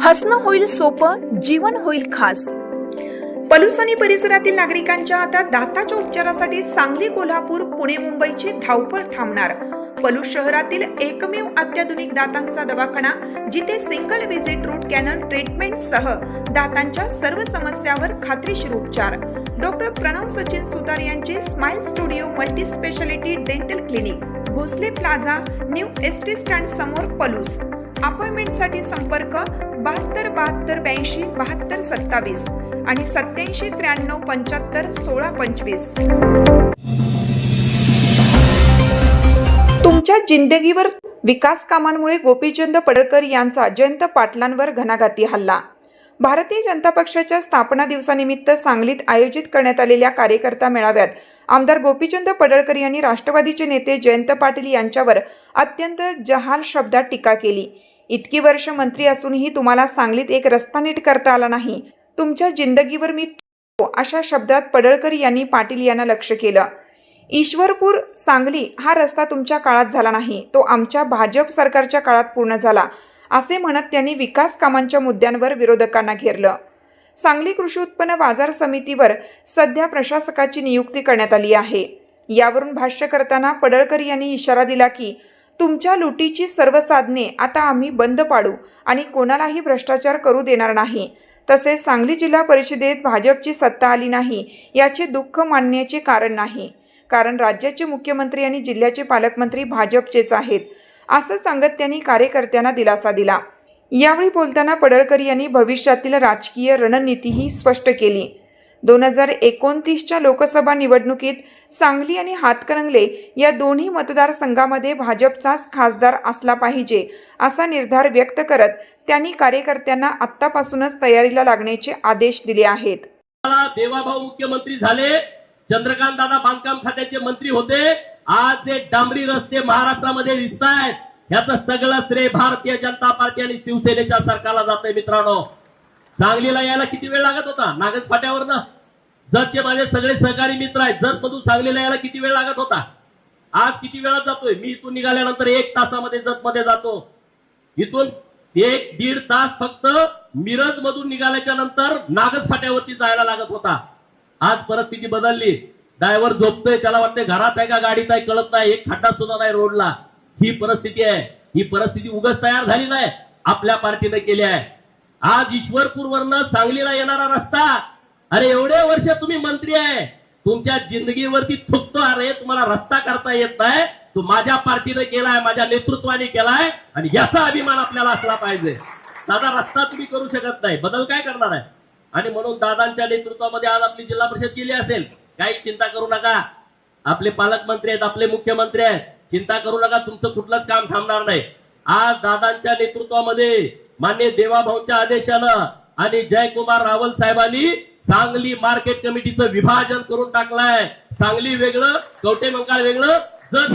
हसणं होईल सोपं, जीवन होईल खास। पलूस आणि परिसरातील नागरिकांच्या आता दाताच्या उपचारासाठी सांगली, कोल्हापूर, पुणे, मुंबईची धावपळ थांबणार। पलूस शहरातील एकमेव अत्याधुनिक दातांचा दवाखाना, जिथे single visit root canal treatment सह दातांच्या सर्व समस्यावर खात्रीशीर उपचार। डॉक्टर प्रणव सचिन सुतार यांचे smile studio multi speciality dental clinic, Bhosale plaza, new ST stand समोर, पलूस। अपॉइंटमेंटसाठी संपर्क 72 72 82 72 27 आणि 87 93 75 16 25। तुमच्या जिंदगीवर विकास कामांमुळे गोपीचंद पडळकर यांचा जयंत पाटलांवर घणाघाती हल्ला। भारतीय जनता पक्षाच्या स्थापना दिवसानिमित्त सांगलीत आयोजित करण्यात आलेल्या कार्यकर्ता मेळाव्यात आमदार गोपीचंद पडळकर यांनी राष्ट्रवादीचे नेते जयंत पाटील यांच्यावर अत्यंत जहाल शब्दात टीका केली। इतकी वर्ष मंत्री असूनही तुम्हाला सांगलीत एक रस्ता नीट करता आला नाही, तुमच्या जिंदगीवर मी अशा शब्दात पडळकर यांनी पाटील यांना लक्ष्य केलं। ईश्वरपूर सांगली हा रस्ता तुमच्या काळात झाला नाही, तो आमच्या भाजप सरकारच्या काळात पूर्ण झाला, असे म्हणत त्यांनी विकास कामांच्या मुद्द्यांवर विरोधकांना घेरलं। सांगली कृषी उत्पन्न बाजार समितीवर सध्या प्रशासकाची नियुक्ती करण्यात आली आहे। यावरून भाष्य करताना पडळकर यांनी इशारा दिला की तुमच्या लुटीची सर्व साधने आता आम्ही बंद पाडू आणि कोणालाही भ्रष्टाचार करू देणार नाही। तसेच सांगली जिल्हा परिषदेत भाजपची सत्ता आली नाही याचे दुःख मानण्याचे कारण नाही, कारण राज्याचे मुख्यमंत्री आणि जिल्ह्याचे पालकमंत्री भाजपचेच आहेत, असं सांगत त्यांनी कार्यकर्त्यांना दिलासा दिला। यावेळी बोलताना पडळकर यांनी भविष्यातील राजकीय रणनीतीही स्पष्ट केली। 2029च्या लोकसभा निवडणुकीत सांगली आणि हातकणंगले या दोन्ही मतदारसंघामध्ये भाजपचाच खासदार असला पाहिजे, असा निर्धार व्यक्त करत त्यांनी कार्यकर्त्यांना आत्तापासूनच तयारीला लागण्याचे आदेश दिले आहेत। देवाभाऊ मुख्यमंत्री झाले, चंद्रकांत दादा बांधकाम खात्याचे मंत्री होते, आज जे डांबरी रस्ते महाराष्ट्रामध्ये दिसतायत याचं सगळं श्रेय भारतीय जनता पार्टी आणि शिवसेनेच्या सरकारला जातंय। मित्रांनो, सांगलीला यायला किती वेळ लागत होता? नागज फाट्यावरनं जतचे माझे सगळे सहकारी मित्र आहेत, जत मधून सांगलीला यायला किती वेळ लागत होता? आज किती वेळात जातोय? मी इथून निघाल्यानंतर 1 तासामध्ये जत मध्ये जातो। इथून 1-1.5 तास फक्त मिरज मधून निघाल्याच्या नंतर नागज फाट्यावरती जायला लागत होता। आज परिस्थिती बदलली, ड्रायव्हर झोपतोय, त्याला वाटतंय घरात आहे का गाडीत आहे कळत नाही, एक खड्डा सुद्धा नाही रोडला। ही परिस्थिती आहे। ही परिस्थिती उगाच तयार झाली नाही, आपल्या पार्टीने केली आहे। आज ईश्वरपूरवरनं सांगलीला येणारा रस्ता, अरे एवढे वर्ष तुम्ही मंत्री आहे, तुमच्या जिंदगीवरती थुकतो, अरे तुम्हाला रस्ता करता येत नाही, तो माझ्या पार्टीने केलाय, माझ्या नेतृत्वाने केलाय आणि याचा अभिमान आपल्याला असला पाहिजे। साधा रस्ता तुम्ही करू शकत नाही, बदल काय करणार आहे? आणि म्हणून दादांच्या नेतृत्वामध्ये आज आपली जिल्हा परिषद केली असेल, काही चिंता करू नका, आपले पालकमंत्री आहेत, आपले मुख्यमंत्री आहेत, चिंता करू नका, तुमचं कुठलंच काम थांबणार नाही। आज दादांच्या नेतृत्वामध्ये मान्य देवाभाऊंच्या आदेशानं आणि जयकुमार रावल साहेबांनी सांगली मार्केट कमिटीचं विभाजन करून टाकलंय। सांगली वेगळं, कवठेमंकाळ वेगळं, जत